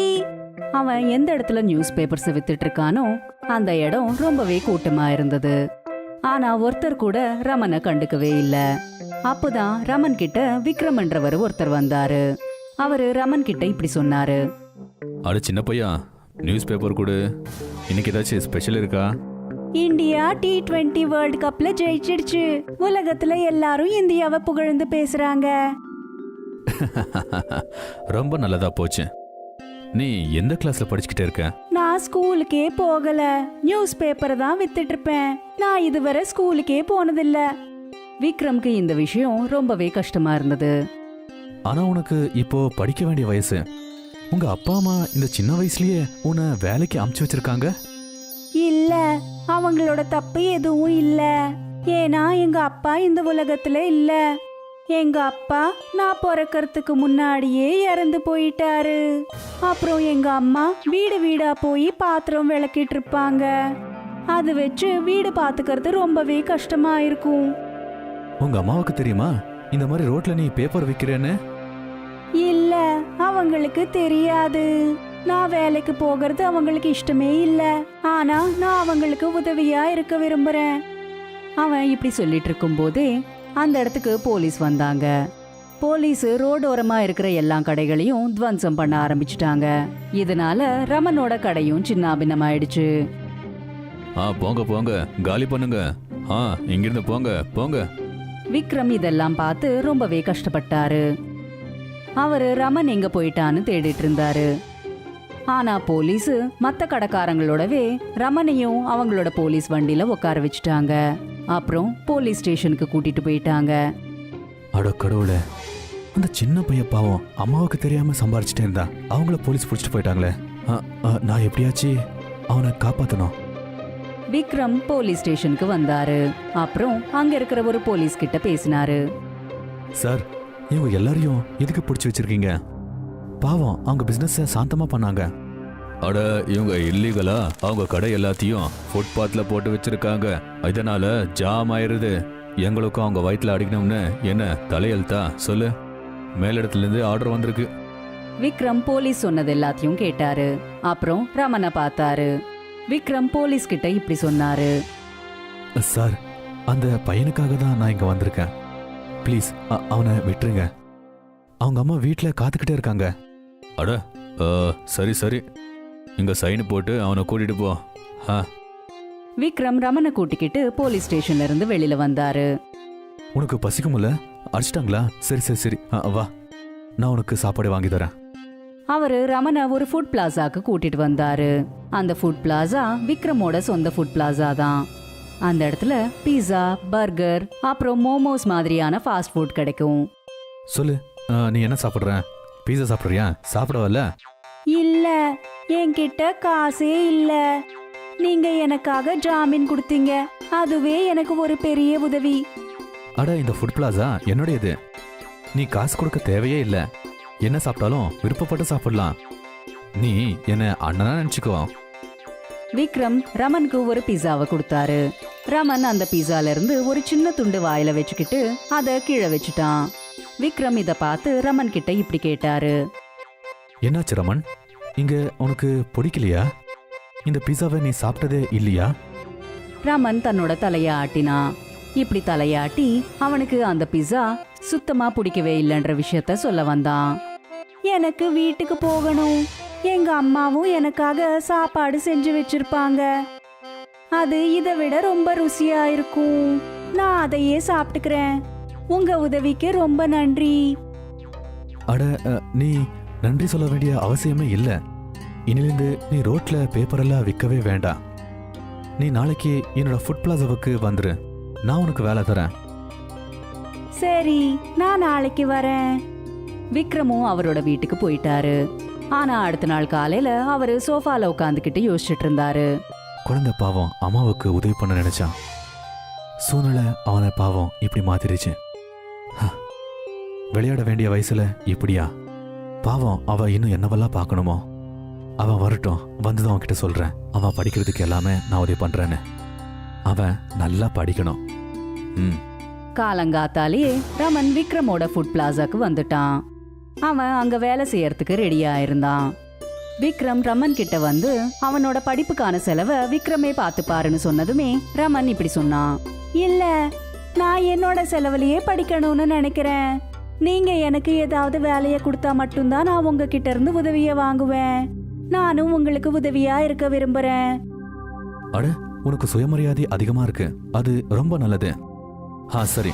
அவன் எந்த இடத்துல நியூஸ் பேப்பர்ஸ் வித்துட்டு இருக்கானோ அந்த இடம் ரொம்பவே கூட்டமா இருந்தது. ஆனா ஒருத்தர் கூட ரமனை கண்டுக்கவே இல்ல. அப்போதான் ரமன் கிட்ட விக்ரம்ன்றவர் ஒருத்தர் வந்தாரு. அவரு ரமன் கிட்ட இப்படி சொன்னாரு. அட சின்ன பையா, நியூஸ் பேப்பர் கொடு. இன்னைக்கு ஏதாச்சும் ஸ்பெஷல் இருக்கா? இந்தியா T20 வேர்ல்ட் கப்ல ஜெயிச்சிடுச்சு. உலகத்துல எல்லாரும் இந்தியாவை புகழ்ந்து பேசுறாங்க. ரொம்ப நல்லதா போச்சு. நீ எந்த கிளாஸ்ல படிச்சுக்கிட்டே இருக்க? நான் ஸ்கூலுக்கே போகல, நியூஸ் பேப்பர் தான் வித்துட்டு இருப்பேன். நான் இதுவரை ஸ்கூலுக்கே போனதில்ல. விக்ரம்க்கு இந்த விஷயம் ரொம்பவே கஷ்டமா இருந்தது. ஆனா உனக்கு இப்போ படிக்க வேண்டிய வயசு. உங்க அப்பா அம்மா இந்த சின்ன வயசுலயே உன்னை வேலைக்கு அமுச்சு வச்சிருக்காங்க. இல்ல, அவங்களோட தப்பு எதுவும் இல்ல. ஏன்னா எங்க அப்பா இந்த உலகத்துல இல்ல. எங்க அப்பா நான் பிறக்கறதுக்கு முன்னாடியே இறந்து போயிட்டாரு. அப்புறம் எங்க அம்மா வீடு வீடா போய் பாத்திரம் விளக்கிட்டு இருப்பாங்க. அது வச்சு வீடு பாத்துக்கிறது ரொம்பவே கஷ்டமா இருக்கும். உங்க அம்மாவுக்கு தெரியுமா இந்த மாதிரி ரோட்ல நீ பேப்பர் விக்கிறேன்னு? இல்ல, அவங்களுக்கு தெரியாது. நான் வேலைக்கு போகிறது அவங்களுக்கு இஷ்டமே இல்ல. ஆனா நான் அவங்களுக்கு உதவியா இருக்க விரும்புறேன். அவன் இப்படி சொல்லிட்டு இருக்கும் போதே அந்த இடத்துக்கு போலீஸ் வந்தாங்க. போலீஸ் ரோடோரமா இருக்கிற எல்லா கடைகளையும் துவம்சம் பண்ண ஆரம்பிச்சிட்டாங்க. இதனால ரமனோட கடையும் சின்னாபின்னமாயிடுச்சு. போங்க போங்க, காலி பண்ணுங்க. இங்கிருந்து போங்க போங்க. விக்ரம் இதெல்லாம் பார்த்து ரொம்பவே கஷ்டப்பட்டாரு. அவரு ரமன் எங்க போயிட்டான்னு தேடிட்டு இருந்தாரு. ஆனா போலீஸ் மத்த கடைக்காரங்களோடவே ரமனையும் அவங்களோட போலீஸ் வண்டியில உட்கார வச்சுட்டாங்க. அப்புறம் போலீஸ் ஸ்டேஷனுக்கு கூட்டிட்டு போயிட்டாங்க. அட கடவுளே, அந்த சின்ன பையன் பாவம் அம்மாவுக்கு தெரியாம சம்பாரிச்சுட்டே இருந்தா. அவங்கள போலீஸ் பிடிச்சிட்டு போயிட்டாங்களே. நான் எப்படியாச்சும் அவனை காப்பாத்தணும். விக்ரம் போலீஸ் ஸ்டேஷனுக்கு வந்தாரு. அப்புறம் அங்க இருக்கிற ஒரு போலீஸ் கிட்ட பேசினாரு. சார், இவங்க எல்லாரையும் எதுக்கு பிடிச்சி வச்சிருக்கீங்க? பாவம், அவங்க பிசினஸ் சாந்தமா பண்ணாங்க. அட, இவங்க இல்லீகலா அவங்க கடை எல்லாத்தையும் ஃபுட்பாத்ல போட்டு வச்சிருக்காங்க. இதனால ஜாம் ஆயிருது. எங்களுக்கும் அவங்க வயிற்றுல அடிக்கணும்னு என்ன தலையெழுத்தா சொல்லு? மேலிடத்துல இருந்து ஆர்டர் வந்திருக்கு. விக்ரம் போலீஸ் சொன்னது எல்லாத்தையும் கேட்டாரு. அப்புறம் ரமனை பார்த்தாரு. விக்ரம் போலீஸ் கிட்ட இப்படி சொன்னாரு. சார், அந்த பையனுக்காக தான் நான் இங்க வந்திருக்கேன். ப்ளீஸ் அவனை விட்டுருங்க. அவங்க அம்மா வீட்டில் காத்துக்கிட்டே இருக்காங்க. அட, சரி சரி, இங்க சைன் போட்டு அவனை கூட்டிட்டு போ. விக்ரம் ரமனை கூட்டிக்கிட்டு போலீஸ் ஸ்டேஷன்ல இருந்து வெளியில வந்தாரு. உனக்கு பசிக்கும்ல? அடிச்சிட்டாங்களா? சரி சரி சரி, வா, நான் உனக்கு சாப்பாடு வாங்கி தரேன். அவரு ரமனை ஒரு ஃபுட் பிளாசாக்கு கூட்டிட்டு வந்தாரு. அந்த ஃபுட் பிளாசா விக்ரமோட சொந்த ஃபுட் பிளாசா தான். அந்த இடத்துல பீஸா, பர்கர், அப்புறம் மோமோஸ் மாதிரியான ஃபாஸ்ட் ஃபுட் கிடைக்கும். சொல்லு, நீ என்ன சாப்பிட்ற? பீஸா சாப்பிட்றியா? சாப்பிடவல்ல? இல்ல, என்கிட்ட காசே இல்ல. நீங்க எனக்காக ஜாமீன் கொடுத்தீங்க, அதுவே எனக்கு ஒரு பெரிய உதவி. அட, இந்த ஃபுட் பிளாசா என்னுடையது. நீ காசு கொடுக்க தேவையே இல்லை. என்ன சாப்பிட்டாலும் விருப்பப்பட்டு சாப்பிடலாம். நீ என்ன அண்ணனா நினைச்சுக்கோ. விக்ரம் ரமனுக்கு ஒரு பீஸாவை கொடுத்தாரு. ரமன் அந்த பீஸால இருந்து ஒரு சின்ன துண்டு வாயில வச்சுக்கிட்டு அத கீழே வச்சுட்டான். விக்ரம் இத பார்த்து ரமன் கிட்ட இப்படி கேட்டாரு. என்னாச்சு ரமன்? இங்க உனக்கு பிடிக்கலையா? இந்த பீஸாவை நீ சாப்பிட்டதே இல்லையா? ரமன் தன்னோட தலைய ஆட்டினான். இப்படி தலையாட்டி அவனுக்கு அந்த பீஸா சுத்தமா பிடிக்கவே இல்லைன்ற விஷயத்த சொல்ல வந்தான். எனக்கு வீட்டுக்கு போகணும். எங்க அம்மாவும் எனக்காக சாப்பாடு செஞ்சு வச்சிருப்பாங்க. அது இதை விட ரொம்ப ருசியா இருக்கும். நான் அதையே சாப்பிட்டுக்கிறேன். உங்க உதவிக்கு ரொம்ப நன்றி. அட, நீ நன்றி சொல்ல வேண்டிய அவசியமே இல்லை. இனிலிருந்து நீ ரோட்ல பேப்பர் எல்லாம் விற்கவே வேண்டாம். நீ நாளைக்கு என்னோட ஃபுட் பிளாசாவுக்கு வந்துரு. நான் உனக்கு வேலை தரேன். சரி, நான் நாளைக்கு வரேன். விக்ரமும் அவரோட வீட்டுக்கு போயிட்டாரு. ஆனா அடுத்த நாள் காலையில அவரு சோஃபால உட்காந்துக்கிட்டு யோசிச்சுட்டு இருந்தாரு. குழந்தை பாவம் அம்மாவுக்கு உதவி பண்ண நினைச்சான். சூழ்நிலை அவனை பாவம் இப்படி மாத்திருச்சு. விளையாட வேண்டிய வயசுல இப்படியா? பாவம் அவ இன்னும் என்னவெல்லாம் பார்க்கணுமோ. அவன் வரட்டும், வந்துதான் அவன்கிட்ட சொல்றேன். அவன் படிக்கிறதுக்கு எல்லாமே நான் உதவி பண்றேன்னு. அவன் நல்லா படிக்கணும். காலங்காத்தாலே ரமன் விக்ரமோட ஃபுட் பிளாசாக்கு வந்துட்டான். அவன் அங்க வேலை செய்யறதுக்கு ரெடியா இருந்தான். விக்ரம் ரமன் கிட்ட வந்து அவனோட படிப்புக்கான செலவை விக்ரமே பார்த்துப்பாருன்னு சொன்னதுமே ரமன் இப்படி சொன்னான். இல்ல, நான் என்னோட செலவுலயே படிக்கணும்னு நினைக்கிறேன். நீங்க எனக்கு ஏதாவது வேலையை கொடுத்தா மட்டும்தான் நான் உங்ககிட்ட இருந்து உதவிய வாங்குவேன். நானும் உங்களுக்கு உதவியா இருக்க விரும்புறேன். அட, உனக்கு சுயமரியாதை அதிகமா இருக்கு. அது ரொம்ப நல்லது. சரி,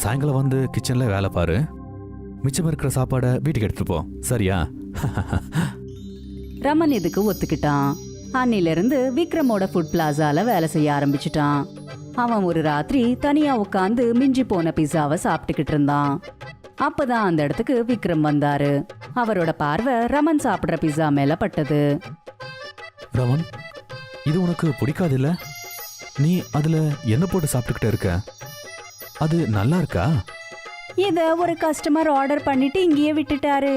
சாயங்காலம் வந்து கிச்சன்ல வேலை பாரு. மிச்சம் இருக்கிற சாப்பாடை வீட்டுக்கு எடுத்துட்டு போ, சரியா? ரமன் இதுக்கு ஒத்துக்கிட்டான். அன்னிலிருந்து விக்ரமோட ஃபுட் பிளாசால வேலை செய்ய ஆரம்பிச்சிட்டான். அவன் ஒரு ராத்திரி தனியா உட்காந்து மிஞ்சி போன பிஸாவை சாப்பிட்டுக்கிட்டு இருந்தான். அப்பதான் அந்த இடத்துக்கு விக்ரம் வந்தாரு. அவரோட பார்வை ரமன் சாப்பிடுற பிஸா மேல பட்டது. ரமன், இது உனக்கு பிடிக்காது இல்ல? நீ அதுல என்ன போட்டு சாப்பிட்டுக்கிட்ட இருக்க? அது நல்லா இருக்கா? இத ஒரு கஸ்டமர் ஆர்டர் பண்ணிட்டு இங்கேயே விட்டுட்டாரு.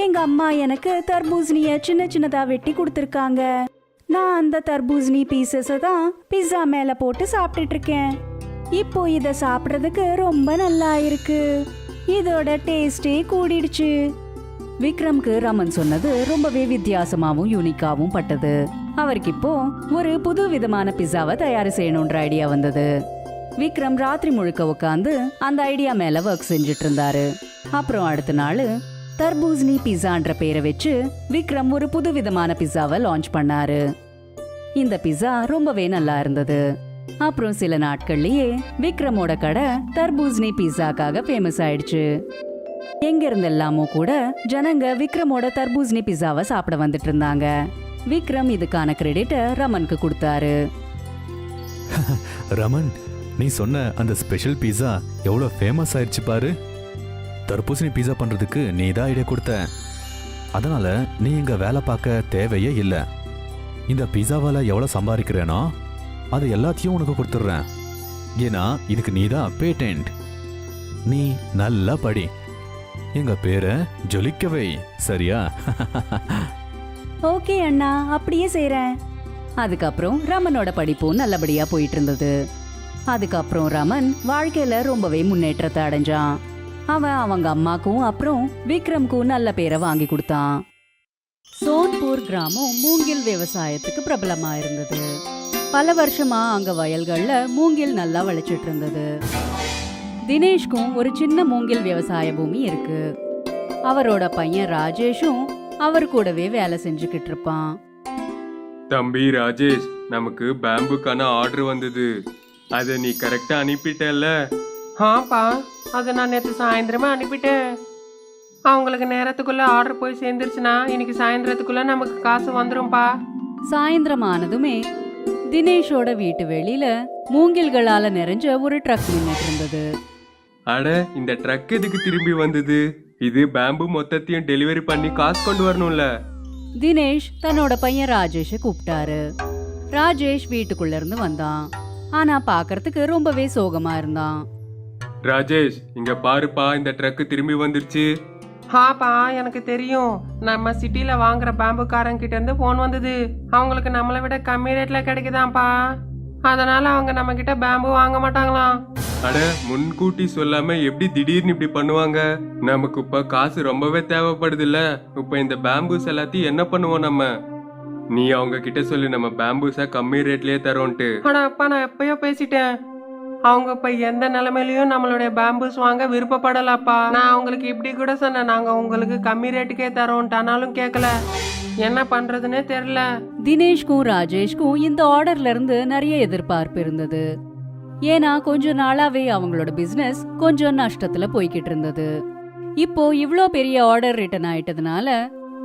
எங்க அம்மா எனக்கு தர்பூசணிய சின்ன சின்னதா வெட்டி கொடுத்துருக்காங்க. நான் அந்த தர்பூசணி பீசஸ தான் பிஸா மேல போட்டு சாப்பிட்டுட்டு இருக்கேன். இப்போ இத சாப்பிடுறதுக்கு ரொம்ப நல்லா இருக்கு. இதோட டேஸ்டே கூடிடுச்சு. விக்ரம்க்கு ரமன் சொன்னது ரொம்பவே வித்தியாசமாவும் யூனிக்காவும் பட்டது. அவருக்கு இப்போ ஒரு புது விதமான பிஸாவை தயார் செய்யணும்ன்ற ஐடியா வந்தது. விக்ரம் ராத்திரி முழுக்க உட்காந்து அந்த ஐடியா மேல ஒர்க் செஞ்சுட்டு இருந்தாரு. அப்புறம் அடுத்த நாள் தர்பூசணி பிஸான்ற பேரை வச்சு விக்ரம் ஒரு புது விதமான பிஸாவை லான்ச் பண்ணாரு. இந்த பிஸா ரொம்பவே நல்லா இருந்தது. அப்புறம் சில நாட்கள்லயே விக்ரமோட கடை தர்பூசணி பிஸாக்காக ஃபேமஸ் ஆயிடுச்சு. எங்க இருந்தெல்லாமோ கூட ஜனங்க விக்ரமோட தர்பூசணி பிஸாவை சாப்பிட வந்துட்டு இருந்தாங்க. விக்ரம் இதுக்கான கிரெடிட்டை ரமனுக்கு கொடுத்தாரு. ரமன், நீ சொன்ன அந்த ஸ்பெஷல் பீஸா எவ்வளவு ஃபேமஸ் ஆயிடுச்சு பாரு. தர்பூசணி பீஸா பண்றதுக்கு நீ தான் ஐடியா கொடுத்த. அதனால நீ இங்க வேலை பார்க்க தேவையே இல்லை. இந்த பீஸாவால எவ்வளவு சம்பாதிக்கிறேனோ அது எல்லாத்தையும் உனக்கு கொடுத்துட்றேன். ஏன்னா இதுக்கு நீ தான் பேட்டன்ட். நீ நல்லா படி, எங்க பேரை ஜொலிக்கவை, சரியா? ஓகே அண்ணா, அப்படியே செய்றேன். அதுக்கப்புறம் ரமனோட படிப்பும் நல்லபடியா போயிட்டு இருந்தது. அதுக்கப்புறம் ரமன் வாழ்க்கையில ரொம்பவே முன்னேற்றத்தை அடைஞ்சான். அவன் அவங்க அம்மாக்கும் அப்புறம் விக்ரம்க்கும் நல்ல பேரை வாங்கி கொடுத்தான். சோன்பூர் கிராமம் மூங்கில் விவசாயத்துக்கு பிரபலமா இருந்தது. பல வருஷமா அங்க வயல்கள்ல மூங்கில் நல்லா விளைச்சிட்டு இருந்தது. தினேஷ்க்கும் ஒரு சின்ன மூங்கில் விவசாய பூமி இருக்கு. அவரோட பையன் ராஜேஷும் அவர் கூடவே வேலை செஞ்சுக்கிட்டு இருப்பான். தம்பி ராஜேஷ், நமக்கு பேம்புக்கான ஆர்டர் வந்தது. அதை நீ கரெக்டா அனுப்பிட்டல்ல? ஆப்பா, அதை நான் நேற்று சாயந்தரமா அனுப்பிட்டேன். அவங்களுக்கு நேரத்துக்குள்ள ஆர்டர் போய் சேர்ந்துருச்சுன்னா இன்னைக்கு சாயந்தரத்துக்குள்ள நமக்கு காசு வந்துரும்பா. சாயந்தரம் ஆனதுமே தினேஷோட வீட்டு வெளியில மூங்கில்களால நிறைஞ்ச ஒரு ட்ரக் நின்னுட்டு இருந்தது. அட, இந்த ட்ரக் எதுக்கு திரும்பி வந்தது? இது பேம்பு மொத்தத்தையும் டெலிவரி பண்ணி காசு கொண்டு வரணும்ல. தினேஷ் தன்னோட பையன் ராஜேஷை கூப்பிட்டாரு. ராஜேஷ் வீட்டுக்குள்ள இருந்து வந்தான். ஆனா பாக்குறதுக்கு ரொம்பவே சோகமா இருந்தான். ராஜேஷ், இங்க பாருப்பா, இந்த ட்ரக் திரும்பி வந்துருச்சு. ஆப்பா, எனக்கு தெரியும். நம்ம சிட்டில வாங்குற பேம்புக்காரங்க கிட்ட இருந்து போன் வந்தது. அவங்களுக்கு நம்மளை விட கம்மி ரேட்ல கிடைக்குதாப்பா. அதனால அவங்க நம்ம கிட்ட பேம்பு வாங்க மாட்டாங்களாம். அட, முன்கூட்டி சொல்லாம எப்படி திடீர்னு இப்படி பண்ணுவாங்க? நமக்கு இப்ப காசு ரொம்பவே தேவைப்படுதுல்ல. இப்ப இந்த பேம்பூஸ் எல்லாத்தையும் என்ன பண்ணுவோம் நம்ம? நீ அவங்க கிட்ட சொல்லு, நம்ம பேம்பூஸா கம்மி ரேட்லயே தரோன்ட்டு. ஆனா அப்பா, நான் எப்பயோ பேசிட்டேன். அவங்க இப்ப எந்த நிலைமையிலயும் நம்மளுடைய பேம்பூஸ் வாங்க விருப்பப்படலப்பா. நான் அவங்களுக்கு இப்படி கூட சொன்னேன், நாங்க உங்களுக்கு கம்மி ரேட்டுக்கே தரோன்ட்டு. ஆனாலும் கேட்கல. என்ன பண்றதுன்னே தெரியல. தினேஷ்க்கும் ராஜேஷ்க்கும் இந்த ஆர்டர்ல இருந்து நிறைய எதிர்பார்ப்பு இருந்தது. ஏன்னா கொஞ்ச நாளாவே அவங்களோட பிசினஸ் கொஞ்சம் நஷ்டத்துல போய்கிட்டு இருந்தது. இப்போ இவ்ளோ பெரிய ஆர்டர் ரிட்டர்ன் ஆயிட்டதுனால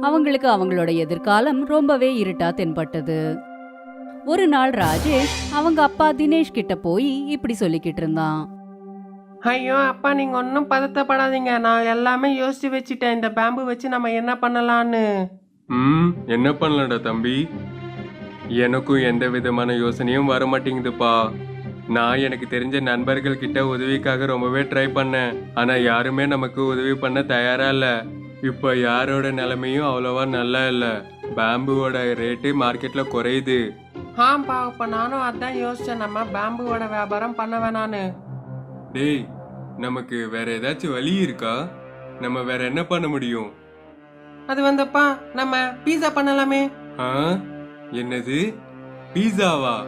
அவங்களுக்கு அவங்களோட எதிர்காலம் ரொம்பவே இருட்டா தென்பட்டது. ஒரு நாள் ராஜேஷ் அவங்க அப்பா தினேஷ் கிட்ட போய் இப்படி சொல்லிக்கிட்டு இருந்தான். ஐயோ அப்பா, நீங்க ஒன்னும் பதட்டப்படாதீங்க. நான் எல்லாமே யோசிச்சு வச்சுட்டேன். இந்த பேம்பு வச்சு நம்ம என்ன பண்ணலான்னு. என்ன பண்ணலடா தம்பி? எனக்கும் எந்த விதமான யோசனையும் வர மாட்டேங்குதுப்பா. நான் எனக்கு தெரிஞ்ச நண்பர்கள் கிட்ட உதவிக்காக ரொம்பவே ட்ரை பண்ணேன். ஆனா யாருமே நமக்கு உதவி பண்ண தயாரா இல்ல. இப்ப யாரோட நிலைமையும் அவ்வளவா நல்லா இல்ல. பேம்புவோட ரேட்டு மார்க்கெட்ல குறையுது. ஆம்பா, இப்ப நானும் அதான் யோசிச்சேன், நம்ம பேம்புவோட வியாபாரம் பண்ண வேணான்னு. டேய், நமக்கு வேற ஏதாச்சும் வழி இருக்கா? நம்ம வேற என்ன பண்ண முடியும்? அது வந்துப்பா, நம்ம பீஸா பண்ணலாமே. ஆ, என்னது பீஸாவா?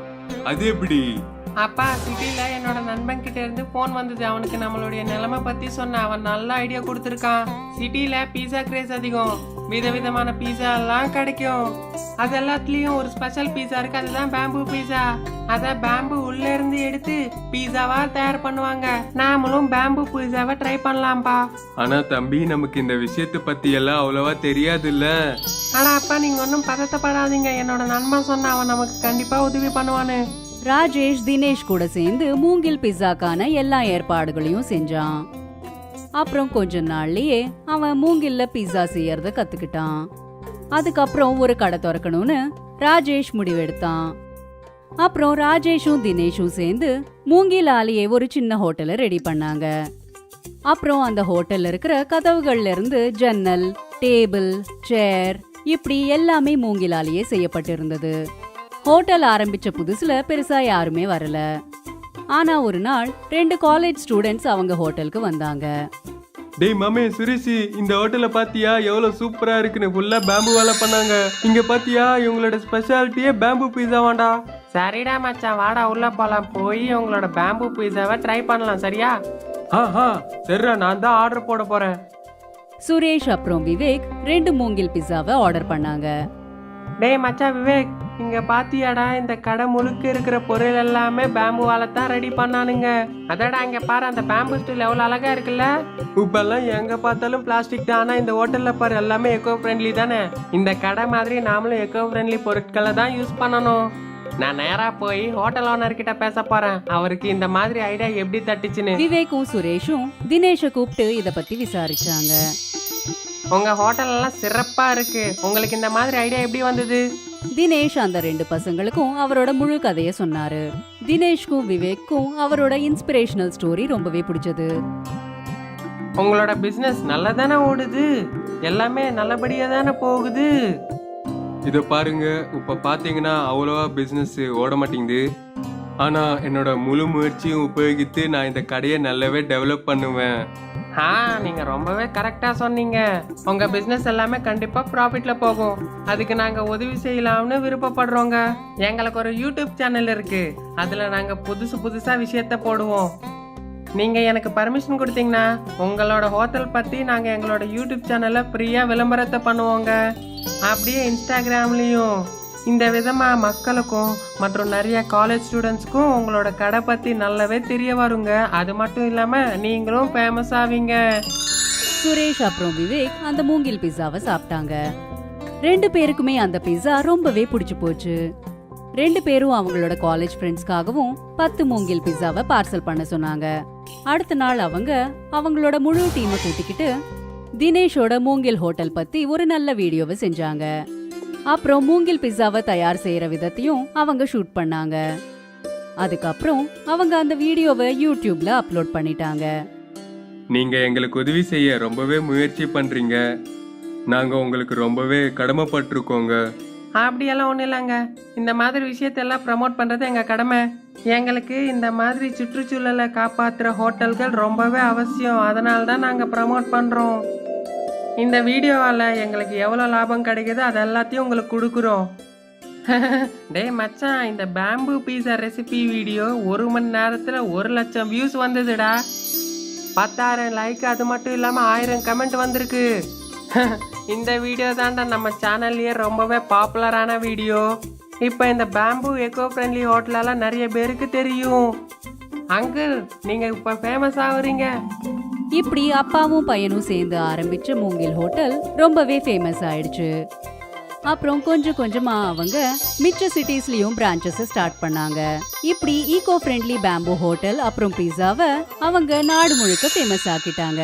அது எப்படி? அப்பா, சிட்டில என்னோட நண்பன் கிட்ட இருந்து போன் வந்தது. அவனுக்கு நம்மளுடைய நிலைமை பத்தி சொன்ன. அவன் நல்ல ஐடியா கொடுத்துருக்கான். சிட்டில பீஸா கிரேஸ் அதிகம், விதவிதமான பீஸா எல்லாம் கிடைக்கும். அது எல்லாத்துலயும் ஒரு ஸ்பெஷல் பீஸா இருக்கு, அதுதான் பேம்பு பீஸா. அத பேம்பு உள்ள இருந்து எடுத்து பீஸாவா தயார் பண்ணுவாங்க. நாமளும் பேம்பு பீஸாவை ட்ரை பண்ணலாம்பா. ஆனா தம்பி, நமக்கு இந்த விஷயத்தை பத்தி எல்லாம் அவ்வளவா தெரியாது இல்ல. ஆனா அப்பா, நீங்க ஒன்னும் பதட்டப்படாதீங்க. என்னோட நண்பன் சொன்ன, அவன் நமக்கு கண்டிப்பா உதவி பண்ணுவான்னு. ராஜேஷ் தினேஷ் கூட சேர்ந்து மூங்கில் பிஸாக்கான எல்லா ஏற்பாடுகளையும் செஞ்சான். அப்புறம் கொஞ்ச நாள்லயே அவன் மூங்கில்ல பிஸா செய்யறத கத்துக்கிட்டான். அதுக்கப்புறம் ஒரு கடை திறக்கணும்னு ராஜேஷ் முடிவெடுத்தான். அப்புறம் ராஜேஷும் தினேஷும் சேர்ந்து மூங்கிலாலேயே ஒரு சின்ன ஹோட்டலை ரெடி பண்ணாங்க. அப்புறம் அந்த ஹோட்டல்ல இருக்கிற கதவுகள்ல இருந்து ஜன்னல், டேபிள், சேர் இப்படி எல்லாமே மூங்கிலாலேயே செய்யப்பட்டிருந்தது. ஹோட்டல் ஆரம்பிச்ச புதுசுல பெருசா யாருமே வரல. ஆனா ஒரு நாள் 2 காலேஜ் ஸ்டூடெண்ட்ஸ் அவங்க ஹோட்டலுக்கு வந்தாங்க. டேய் மாமே சுரேஷ், இந்த ஹோட்டலை பாத்தியா எவ்வளவு சூப்பரா இருக்குன்னு? ஃபுல்லா பேம்பு வேலை பண்ணாங்க. இங்க பாத்தியா, இவங்களோட ஸ்பெஷாலிட்டியே பேம்பு பீஸா வாண்டா. சரிடா மச்சான், வாடா உள்ள போலாம். போய் உங்களோட பேம்பு பீஸாவை ட்ரை பண்ணலாம், சரியா? சரிடா, நான் தான் ஆர்டர் போட போறேன். சுரேஷ் அப்புறம் விவேக் 2 மூங்கில் பிஸாவை ஆர்டர் பண்ணாங்க. டேய் மச்சான் விவேக், இங்க பாத்தியாடா, இந்த கடை முழுக்க இருக்கிற பொருள் எல்லாமே பேம்புவால தான் ரெடி பண்ணானுங்க. அதடா இங்க பாரு, அந்த பேம்பு ஸ்டூல் எவ்வளவு அழகா இருக்குல்ல. இப்பெல்லாம் எங்க பார்த்தாலும் பிளாஸ்டிக் தான். ஆனா இந்த ஹோட்டல்ல பாரு, எல்லாமே எக்கோ ஃப்ரெண்ட்லி தானே. இந்த கடை மாதிரி நாமளும் எக்கோ ஃப்ரெண்ட்லி பொருட்களை தான் யூஸ் பண்ணணும். நான் நேரா போய் ஹோட்டல் ஓனர் கிட்ட பேச போறேன். அவருக்கு இந்த மாதிரி ஐடியா எப்படி தட்டுச்சுன்னு. விவேக்கும் சுரேஷும் தினேஷை கூப்பிட்டு இத பத்தி விசாரிச்சாங்க. உங்க ஹோட்டல் எல்லாம் சிறப்பா இருக்கு. உங்களுக்கு இந்த மாதிரி ஐடியா எப்படி வந்தது? தினேஷ் அந்த 2 பசங்களுக்கும் அவரோட முழு கதையை சொன்னாரு. தினேஷ்க்கும் விவேக்கும் அவரோட இன்ஸ்பிரேஷனல் ஸ்டோரி ரொம்பவே பிடிச்சது. உங்களோட பிசினஸ் நல்லா தானே ஓடுது, எல்லாமே நல்லபடியா தானே போகுது. இதை பாருங்க, இப்ப பாத்தீங்கன்னா அவ்வளவா பிசினஸ் ஓட மாட்டேங்குது. ஆனா என்னோட முழு முயற்சியும் உபயோகித்து நான் இந்த கடையை நல்லாவே டெவலப் பண்ணுவேன். நீங்க ரொம்பவே கரெக்டா சொன்னீங்க. உங்க பிசினஸ் எல்லாமே கண்டிப்பா ப்ராஃபிட்ல போகும். அதுக்கு நாங்க உதவி செய்யலாம்னு விருப்பப்படுறோங்க. எங்களுக்கு ஒரு யூடியூப் சேனல் இருக்கு, அதுல நாங்க புதுசா விஷயத்த போடுவோம். நீங்க எனக்கு பர்மிஷன் கொடுத்தீங்கன்னா உங்களோட ஹோட்டல் பத்தி நாங்க எங்களோட யூடியூப் சேனல்ல ஃப்ரீயா விளம்பரத்தை பண்ணுவோங்க. அப்படியே இன்ஸ்டாகிராம்லயும். இந்த விதமா மக்களுக்கும் மற்றும் நிறைய காலேஜ் ஸ்டூடெண்ட்ஸ்க்கும் உங்களோட கடை பத்தி நல்லாவே தெரிய வருங்க. அது மட்டும் இல்லாம நீங்களும் ஃபேமஸ் ஆவீங்க. சுரேஷ் அப்புறம் விவேக் அந்த மூங்கில் பிஸாவை சாப்பிட்டாங்க. 2 பேருக்குமே அந்த பிஸா ரொம்பவே பிடிச்சு போச்சு. 2 பேரும் அவங்களோட காலேஜ் ஃப்ரெண்ட்ஸ்க்காகவும் 10 மூங்கில் பிஸாவை பார்சல் பண்ண சொன்னாங்க. அடுத்த நாள் அவங்களோட முழு டீமை கூட்டிக்கிட்டு தினேஷோட மூங்கில் ஹோட்டல் பத்தி ஒரு நல்ல வீடியோவை செஞ்சாங்க. அப்புறம் மூங்கில் பிஸாவை தயார் செய்யற விதத்தையும் அவங்க ஷூட் பண்ணாங்க. அதுக்கப்புறம் அவங்க அந்த வீடியோவை யூடியூப்ல அப்லோட் பண்ணிட்டாங்க. நீங்க எங்களுக்கு உதவி செய்ய ரொம்பவே முயற்சி பண்றீங்க. நாங்க உங்களுக்கு ரொம்பவே கடமைப்பட்டிருக்கோங்க. அப்படியெல்லாம் ஒன்றும் இல்லைங்க. இந்த மாதிரி விஷயத்தெல்லாம் ப்ரமோட் பண்ணுறது எங்கள் கடமை. எங்களுக்கு இந்த மாதிரி சுற்றுச்சூழலை காப்பாற்றுற ஹோட்டல்கள் ரொம்பவே அவசியம். அதனால தான் நாங்கள் ப்ரமோட் பண்ணுறோம். இந்த வீடியோவால் எங்களுக்கு எவ்வளோ லாபம் கிடைக்குதோ அது எல்லாத்தையும் உங்களுக்கு கொடுக்குறோம். டே மச்சான், இந்த பேம்பு பீஸா ரெசிபி வீடியோ 1 மணி நேரத்தில் 1,00,000 வியூஸ் வந்ததுடா. 10,000 லைக், அது மட்டும் இல்லாமல் 1000 கமெண்ட் வந்திருக்கு. இந்த வீடியோ தாண்டா நம்ம சேனல்லையே ரொம்பவே பாப்புலரான வீடியோ. இப்போ இந்த பேம்பு எக்கோ ஃப்ரெண்ட்லி ஹோட்டலெல்லாம் நிறைய பேருக்கு தெரியும். அங்கிள், நீங்கள் இப்போ ஃபேமஸ் ஆகுறீங்க. இப்படி அப்பாவும் பையனும் சேர்ந்து ஆரம்பிச்ச மூங்கில் ஹோட்டல் ரொம்பவே ஃபேமஸ் ஆயிடுச்சு. அப்புறம் கொஞ்சம் கொஞ்சமா அவங்க மிச்ச சிட்டிஸ்லயும் பிரான்ச்சஸ் ஸ்டார்ட் பண்ணாங்க. இப்படி ஈகோ ஃப்ரெண்ட்லி பேம்பு ஹோட்டல் அப்புறம் பீஸாவை அவங்க நாடு முழுக்க ஃபேமஸ் ஆக்கிட்டாங்க.